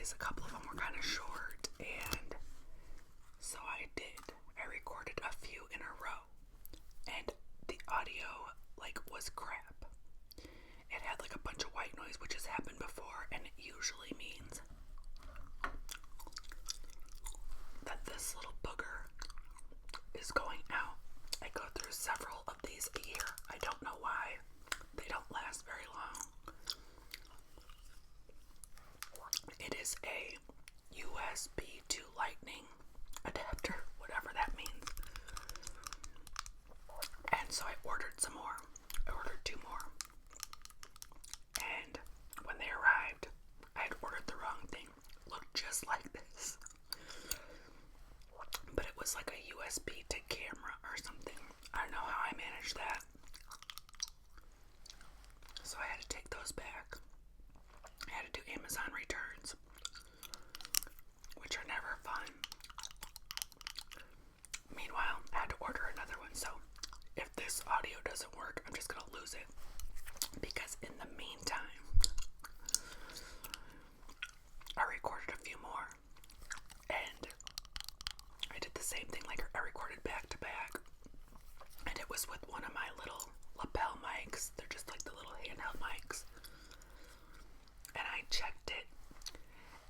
these. A couple of them were kind of short, and so I recorded a few in a row, and the audio was crap. It had a bunch of white noise, which has happened before, and it usually means that this little booger is going out. I go through several of these a year. I don't know why. They don't last very long. It is a USB to lightning adapter, whatever that means. And so I ordered some more. I ordered 2 more. And when they arrived, I had ordered the wrong thing. It looked just like this. But it was like a USB to camera or something. I don't know how I managed that. So I had to take those back. I had to do Amazon returns, which are never fun. Meanwhile, I had to order another one, so if this audio doesn't work, I'm just gonna lose it. Because in the meantime, I recorded a few more, and I did the same thing, I recorded back to back, and it was with one of my little lapel mics. They're just the little handheld mics. And I checked it,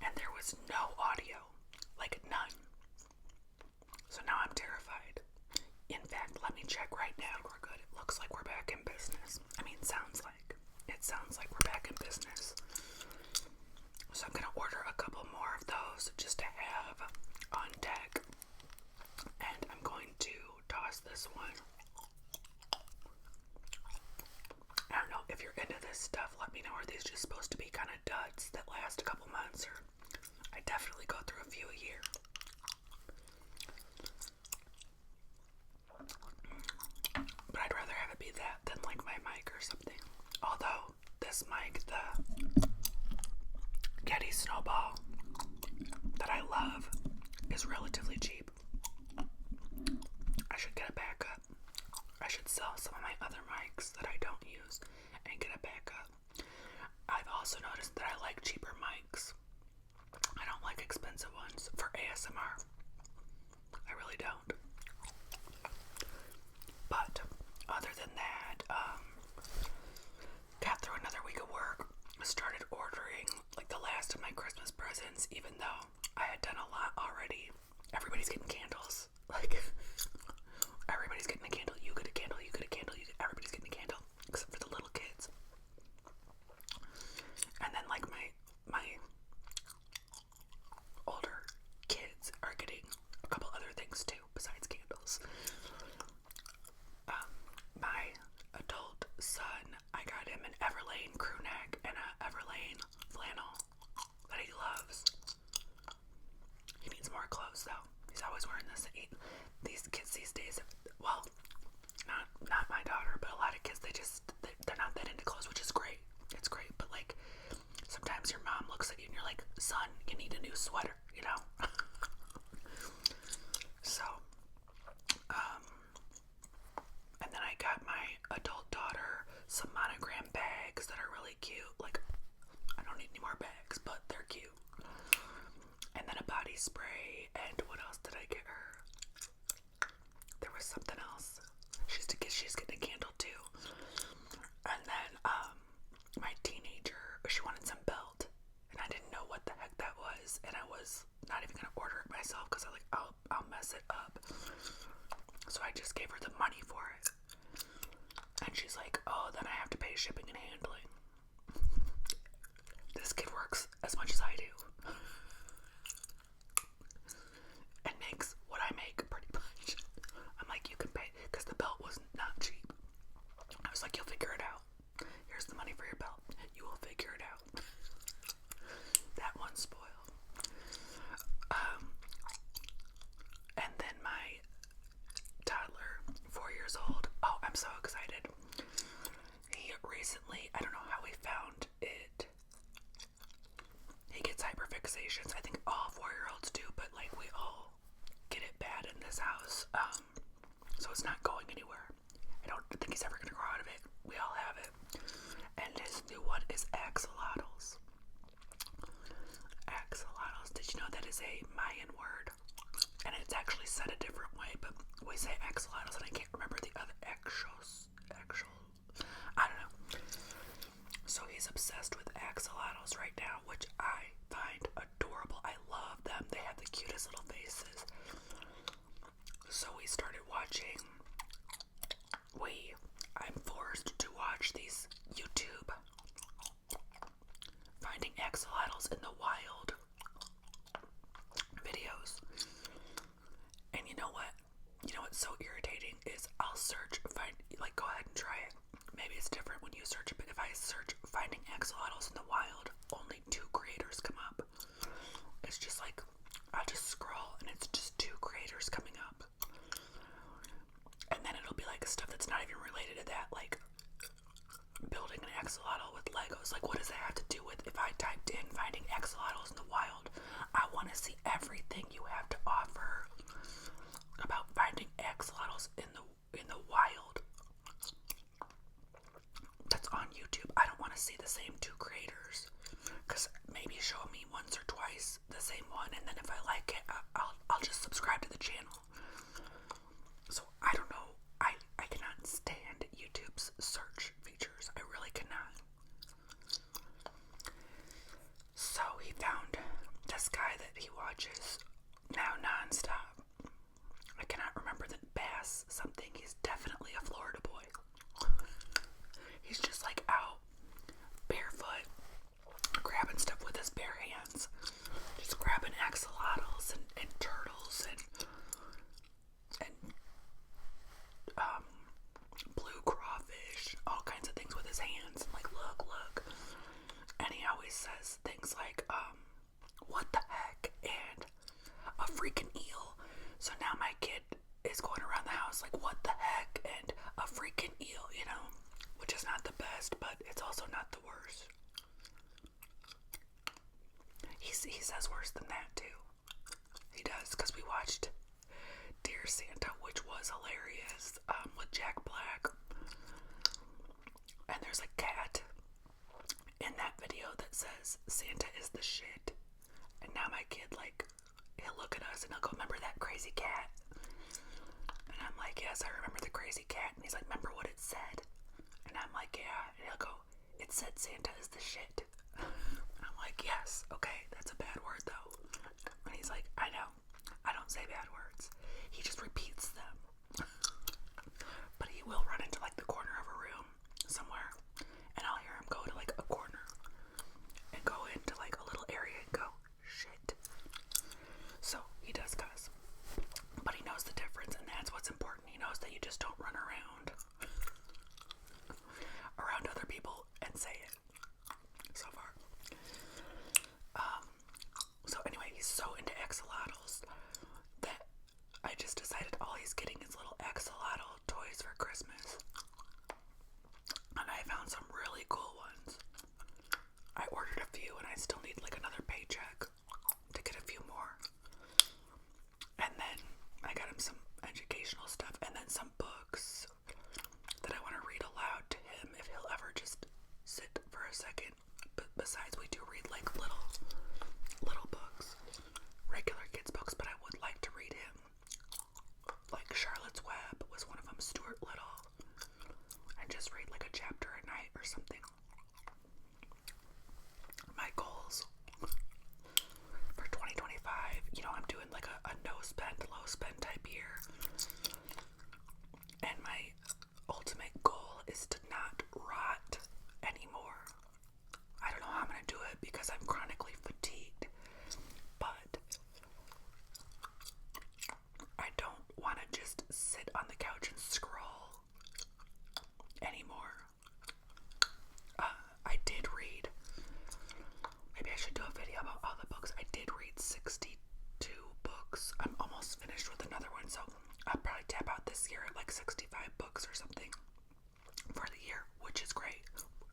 and there was no audio, none. So now I'm terrified. In fact, let me check right now. We're good. It looks like we're back in business. Sounds like. It sounds like we're back in business. So I'm gonna order a couple more of those just to have on deck. And I'm going to toss this one. I don't know if you're into this stuff. Let me know. Are these just supposed to be kind of duds that last a couple months, or I definitely go through a few a year. But I'd rather have it be that than my mic or something. Although this mic, the Chatty Snowball that I love, is relatively cheap. I should get a backup. I should sell some of my other mics that I don't use and get a backup. I've also noticed that I like cheaper mics. I don't like expensive ones for ASMR. I really don't. But other than that, got through another week of work. Started ordering the last of my Christmas presents, even though I had done a lot already. Everybody's getting candles. Everybody's getting a candle. You get a candle. You get a candle. Everybody's getting a candle, except for the little kids. And then my older kids are getting a couple other things too besides candles. My adult son, I got him an Everlane crew neck and a Everlane flannel that he loves. He needs more clothes though. He's always wearing this. These kids these days, well, not my daughter, but a lot of kids, they're not that into clothes, which is great. It's great, but sometimes your mom looks at you and you're like, son, you need a new sweater, So, and then I got my adult daughter some monogram bags that are really cute. I don't need any more bags, but they're cute. And then a body spray, and what else did I get her? There was something else. She's getting a candle too. And then my teenager, she wanted some belt, and I didn't know what the heck that was, and I was not even gonna order it myself because I'll mess it up. So I just gave her the money for it, and she's like, oh, then I have to pay shipping and handling. This kid works as much as I do and makes what I make pretty much. I'm like, you can pay, because the belt was not cheap. I was like, you'll figure it out. Here's the money for your belt. You will figure it out. That one's spoiled. And then my toddler, 4 years old. Oh, I'm so excited. He recently, I don't know how he found it. He gets hyperfixations. I think all 4-year-olds do, but we all get it bad in this house. So it's not going anywhere. I don't think he's ever gonna grow out of it. We all have it. And his new one is axolotls. Axolotls. is a Mayan word, and it's actually said a different way, but we say axolotls, and I can't remember the other I don't know. So he's obsessed with axolotls right now, which I find adorable. I love them. They have the cutest little faces. So we started watching. I'm forced to watch these YouTube finding axolotls in the wild videos. And you know what? You know what's so irritating is I'll search, go ahead and try it. Maybe it's different when you search it, but if I search finding axolotls in the wild, only 2 creators come up. It's just like, I'll just scroll and it's just 2 creators coming up. And then it'll be like stuff that's not even related to that, like building an axolotl with Legos. Like, what does that have to do with if I typed in finding axolotls in the wild? I want to see everything you have to offer about finding axolotls in the wild. That's on YouTube. I don't want to see the same 2 creators, because maybe show me once or twice the same one, and then if I like it, I'll just subscribe to the channel. So I don't know. I cannot stand YouTube's search features. I really cannot. So he found this guy that he watches now nonstop. I cannot remember the Bass something. He's definitely a Florida boy. He's just like out barefoot, grabbing stuff with his bare hands. Just grabbing axolotls and turtles and blue crawfish, all kinds of things with his hands. And like, look. And he always says things like, what the heck? And a freaking eel. So now my kid is going around the house like, what the heck? And a freaking eel, you know? Which is not the best, but it's also not the worst. He says worse than that too. He does, because we watched Dear Santa, which was hilarious, with Jack Black. And there's a cat in that video that says Santa is the shit. And now my kid, like, he'll look at us and he'll go, remember that crazy cat? And I'm like, yes, I remember the crazy cat. And he's like, remember what it said? And I'm like, yeah. And he'll go, it said Santa is the shit. And I'm like, yes, okay, that's a bad word though. And he's like, I know, I don't say bad words. He just repeats them. But he will run into like the corner of a room somewhere, and I'll hear him go to like a corner and go into like a little area and go, shit. So he does cuss, but he knows the difference, and that's what's important. He knows that you just don't run around other people and say it. So far. So anyway, he's so into axolotls that I just decided all he's getting is little axolotl toys for Christmas. And I found some really cool ones. I ordered a few and I still need like another paycheck to get a few more. And then I got him some educational stuff and then some books that I want to read aloud to him if he'll ever just sit for a second. But besides, we do read like little books, regular kids books, but I would like to read him like Charlotte's Web was one of them, Stuart Little, and just read like a chapter a night or something. My goals for 2025, you know, I'm doing like a no spend, low spend type year, and my ultimate goal is to not rot anymore. I don't know how I'm gonna do it because I'm chronically fatigued, but I don't want to just sit on the couch and scroll anymore. I did read, maybe I should do a video about all the books. I did read 62 books. I'm almost finished with another one, so I'll probably tap out this year at like 65 books or something for the year, which is great.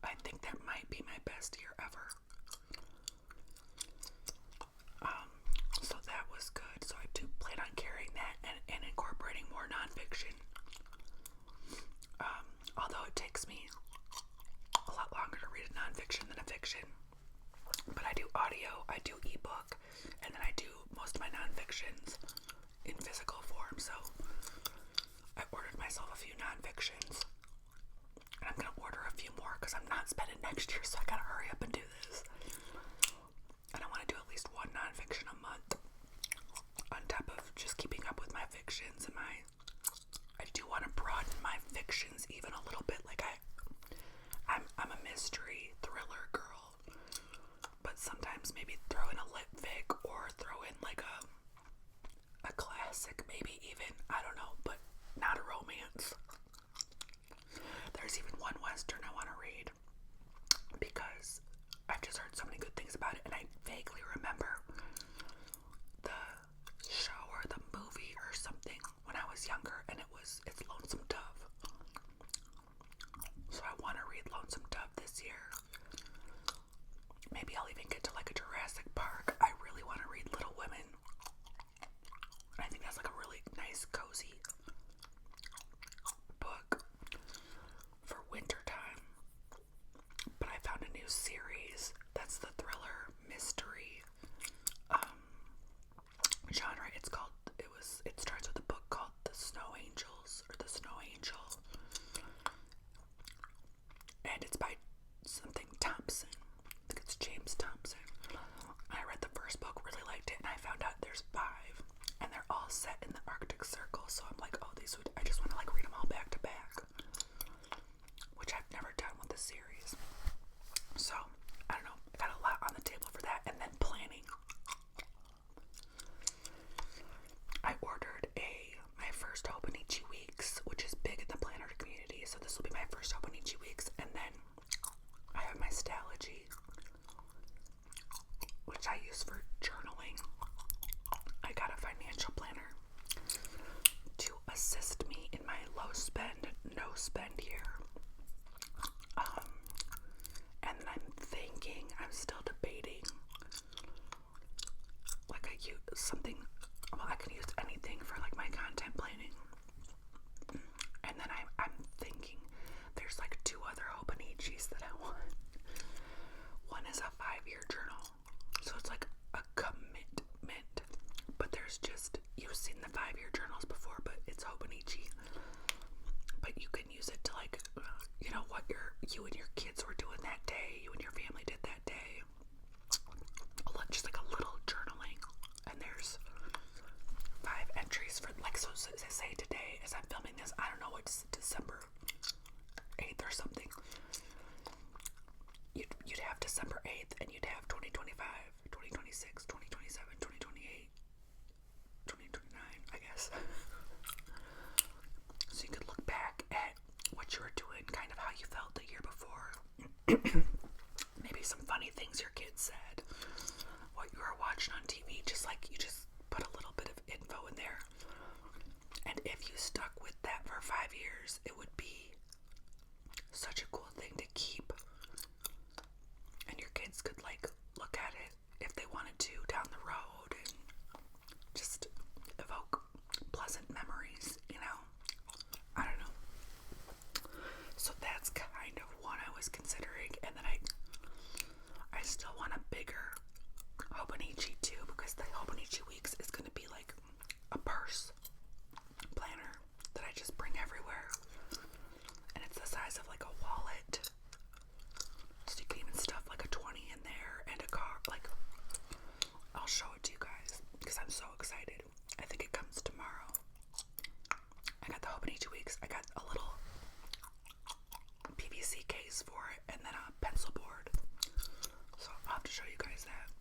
I think that might be my best year ever. So that was good. So I do plan on carrying that and incorporating more nonfiction. Although it takes me a lot longer to read a nonfiction than a fiction. But I do audio, I do ebook, and then I do most non-fictions in physical form, so I ordered myself a few non-fictions, and I'm gonna order a few more because I'm not spending next year, so I gotta hurry up and do this. And I want to do at least one non-fiction a month, on top of just keeping up with my fictions and I do want to broaden my fictions even a little bit. Like I'm a mystery thriller girl, but sometimes maybe throw in a lit fic or throw in like a classic, maybe even, I don't know, but not a romance. There's even one Western I want to read because I've just heard so many good things about it, and I vaguely remember the show or the movie or something when I was younger, and it's Lonesome Dove. So I want to read Lonesome Dove this year. Maybe I'll even get to like a Jurassic Park. I really want to read Little Women. I think that's like a really nice, cozy book for winter time. But I found a new series that's the thriller mystery genre. It starts with a book called The Snow Angels, or The Snow Angel, and it's by something Thompson. I think it's James Thompson. I read the first book, really liked it, and I found out there's 5, and they're all set in the Arctic Circle, so I'm like, oh, I just want to like read them all back to back, which I've never done with the series. So, I don't know, I got a lot on the table for that, and then planning. I ordered my first Hobonichi Weeks, which is big in the planner community, so this will be my first Hobonichi Weeks, and then I have my Stalogy, which I use for journaling. I got a financial planner to assist me in my low spend, no spend year. And then I'm still debating, like I can use anything for like my content planning. And then I'm thinking there's like 2 other Hobonichis that I want. One is a 5-year journal, so it's like a commitment, but you've seen the 5-year journals before, but it's Hobonichi. But you can use it to like, what you and your kids were doing that day, you and your family did that day. Just like a little journaling. And there's 5 entries for like, so say today, as I'm filming this, I don't know, it's December 8th or something. You'd have December 8th, and you'd have 2025, 2026, 2027, 2028, 2029, I guess. So you could look back at what you were doing, kind of how you felt the year before. Maybe some funny things your kids said, what you were watching on TV, just put a little bit of info in there. And if you stuck with that for 5 years, it would be such a cool thing to keep. And your kids could like look at it if they wanted to down the road and just evoke pleasant memories, I don't know. So that's kind of one I was considering, and then I still want a bigger Hobonichi too, because the Hobonichi Weeks is going to be like a purse planner that I just bring everywhere, and it's the size of like a wallet, so you can even stuff like a 20 in there and a car. Like, I'll show it to you guys because I'm so excited. I think it comes tomorrow. I got the Hobonichi Weeks. I got a little PVC case for it, and then a pencil board. So I'll have to show you guys that.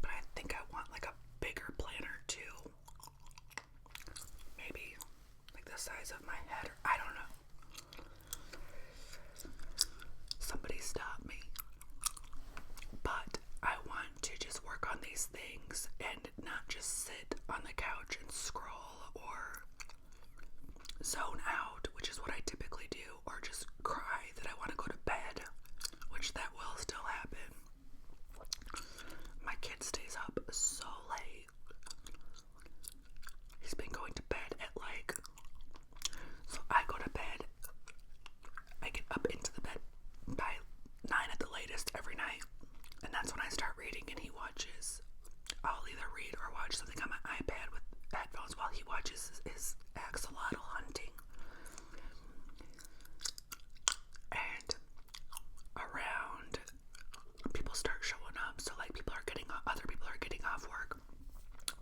But I think I want like a bigger planner too. Maybe like the size of my head, or I don't know. Somebody stop me. But I want to just work on these things and not just sit on the couch and scroll or zone out, which is what I typically do, or just cry that I want to go to bed, which that will still happen. My kid stays up so late. He's been going to bed at like, so I go to bed, I get up into the bed by 9 at the latest every night, and that's when I start reading, and he watches read or watch something on my iPad with headphones while he watches his axolotl hunting. And around, people start showing up. So like other people are getting off work,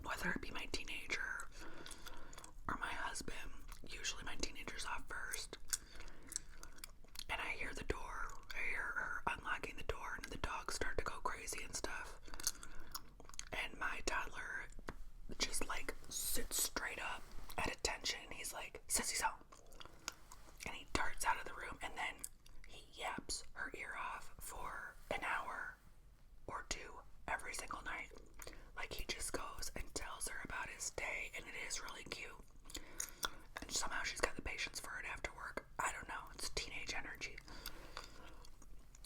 whether it be my teenager or my husband. Usually my teenager's off first. And I hear the door. I hear her unlocking the door, and the dogs start to go crazy and stuff. And my toddler just like sits straight up at attention. He's like, "Sissy's home." And he darts out of the room, and then he yaps her ear off for an hour or two every single night. Like, he just goes and tells her about his day, and it is really cute. And somehow she's got the patience for it after work. I don't know. It's teenage energy.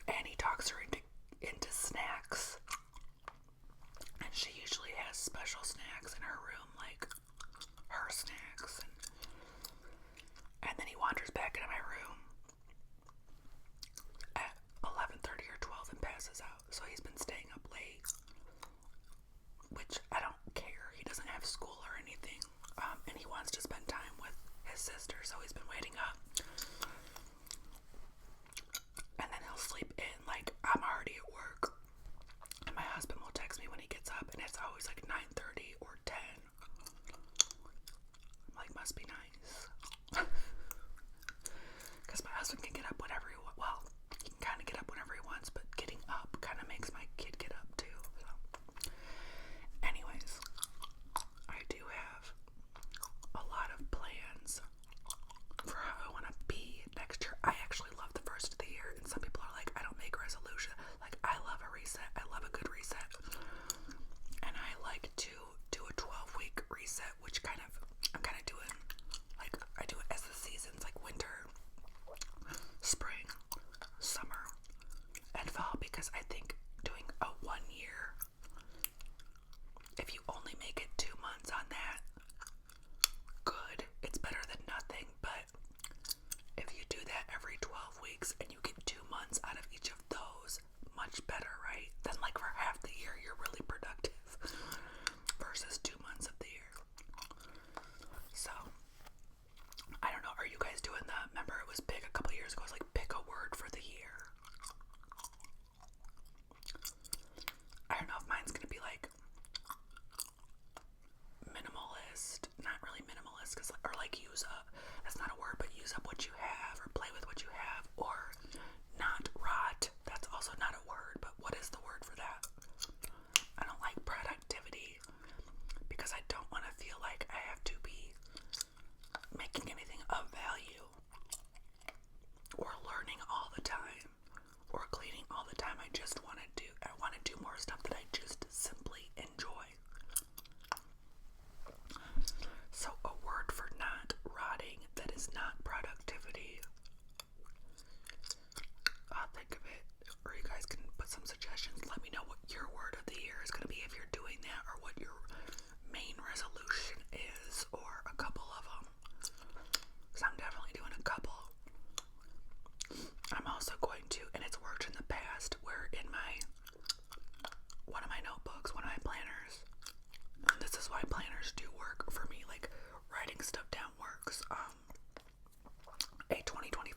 And he talks her into snacks. And she usually has special snacks in her room, like her snacks. And then he wanders back into my room at 11:30 or 12 and passes out. So he's been staying up late, which I don't care. He doesn't have school or anything. And he wants to spend time with his sister, so he's been waiting up. And then he'll sleep in. Like, I'm already at work, and my husband will text me when he gets up, and it's always like 9:30 or 10. I'm like, must be nice. Because my husband can get up whenever he wants. Well, he can kind of get up whenever he wants, but getting up kind of makes my kid get up too. So. Anyways, I do have a lot of plans for how I want to be next year. I actually love the first of the year, and some people are like, I don't make resolution. Like, I love a reset. I love a good reset. And I like to do a 12-week reset, which I'm kind of doing, like, I do it as the seasons, like winter, spring, summer, and fall, because I think doing a 1 year, if you only make it 2 months on that, good, it's better than nothing. But if you do that every 12 weeks and you get 2 months out of each of those, much better, right? Then like for half the year you're really productive versus 2 months of the year. So I don't know, are you guys doing that? Remember, it was big a couple years ago. It was like, pick a word for the year. I don't know if mine's gonna be like minimalist, not really minimalist, or like use up, that's not a word, but use up what you have, or play with what you have, or not rot, that's also not a word, but what is the word for that? I don't like productivity, because I don't want to feel like I have to be making anything of value, or learning all the time, or cleaning all the time. I want to do more stuff that I just simply enjoy. So a word for not rotting that is not productivity. I'll think of it, or you guys can put some suggestions. Let me know what your word of the year is going to be if you're doing that, or what your main resolution is, or a couple of them. Because I'm definitely doing a couple. I'm also going to, and it's worked in the past, where in one of my notebooks, one of my planners, and this is why planners do work for me, like writing stuff down works, a 2025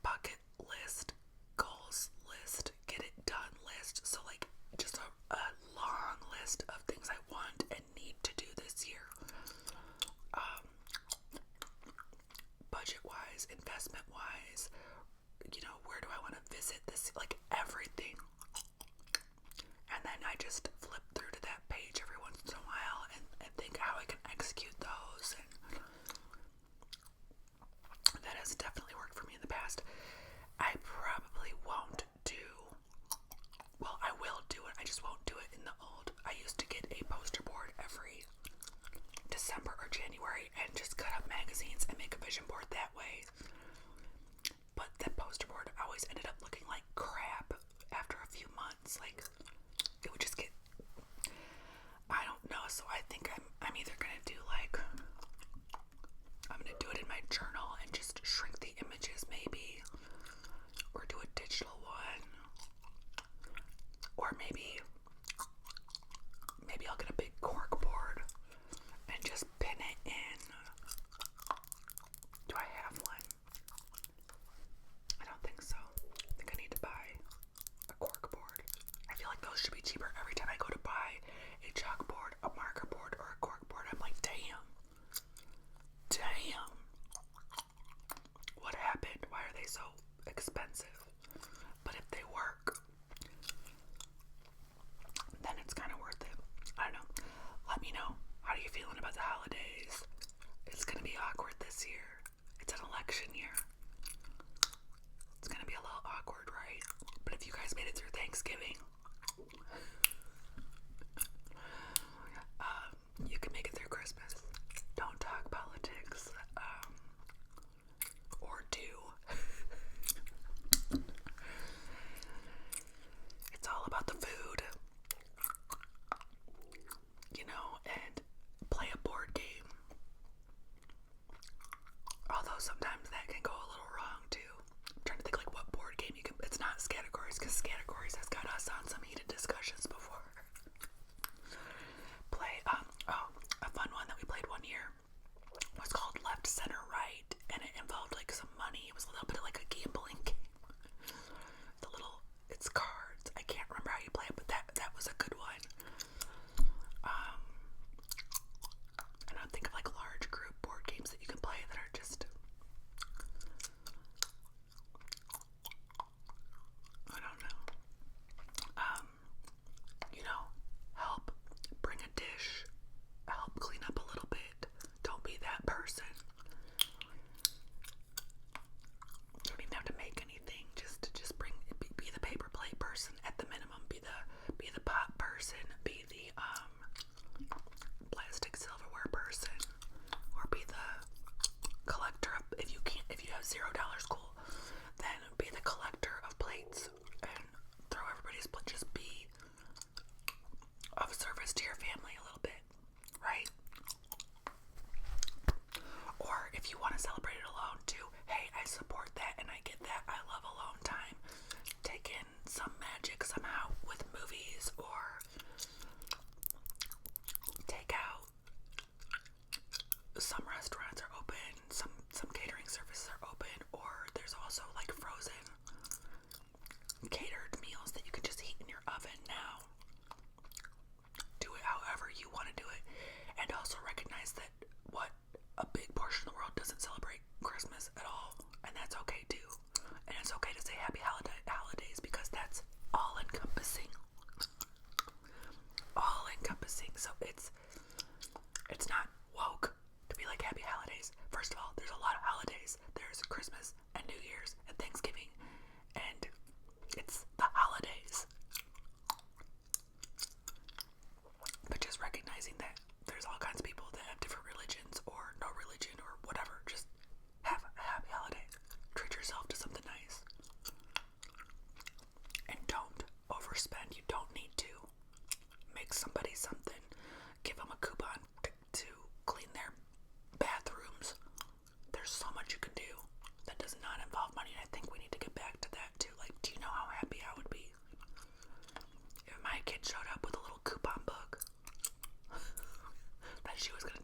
bucket list, goals list, get it done list. So like just a long list of things I want and need to do this year. Budget wise, investment wise, where do I want to visit this, like everything. And then I just flip through to that page every once in a while and think how I can execute those. And that has definitely worked for me in the past. I probably won't do, well, I will do it, I just won't do it in the old. I used to get a poster board every December or January and just cut up magazines and make a vision board that way. But that poster board always ended up looking like crap after a few months. Like, it would just get, I don't know. So I think I'm either gonna do like, I'm gonna do it in my journal and just shrink the images maybe, or do a digital one, or maybe it should be cheaper. Every time I go to buy a chalkboard, a marker board, or a cork board, I'm like, damn, what happened? Why are they so expensive? But if they work, then it's kind of worth it. I don't know. Let me know. How are you feeling about the holidays? It's gonna be awkward this year. It's an election year. It's gonna be a little awkward, right? But if you guys made it through Thanksgiving, you can make it through Christmas. Don't talk politics, or do. It's all about the food, and play a board game. Although sometimes that can go a little wrong too. I'm trying to think like what board game you can. It's not Categories, because Categories has got us on some heated discussions before. Play a fun one that we played one year was called Left, Center, Right, and it involved like some money. It was a little bit of like a gambling game. It's cards. I can't remember how you play it, but that was a good one. I don't think of like large group board games that you can play that are just, I don't know. Help bring a dish, help clean up a little bit. Don't be that person. You don't even have to make anything. Just be the paper plate person at the minimum. Be the pot person. Be the plastic silverware person, or be the collector of, if you have $0, cool, then be the collector of plates and throw everybody's plate. Just be of service to your family a little bit, right? Or if you want to celebrate it alone too, hey, I support that and I get that. I love alone time. Take in some magic somehow with movies, or take out. Some restaurants are open, some catering services are open, or there's also like frozen catered meals that you can just heat in your oven now. Do it however you want to do it, and also recognize that a big portion of the world doesn't celebrate Christmas at all, and that's okay too. And it's okay to say happy holidays, because that's all encompassing. So it's not woke to be like happy holidays. First of all, there's a lot of holidays. There's Christmas and New Year's and Thanksgiving, and it's the holidays. But just recognizing that there's all kinds of people that have different religions, or no religion, or whatever. Just have a happy holiday. Treat yourself to something nice. And don't overspend. You don't need to. Make somebody something. Give them a coupon to clean their bathrooms. There's so much you can do that does not involve money, and I think we need to get back to that too. Like, do you know how happy I would be if my kid showed up with a little coupon book that she was going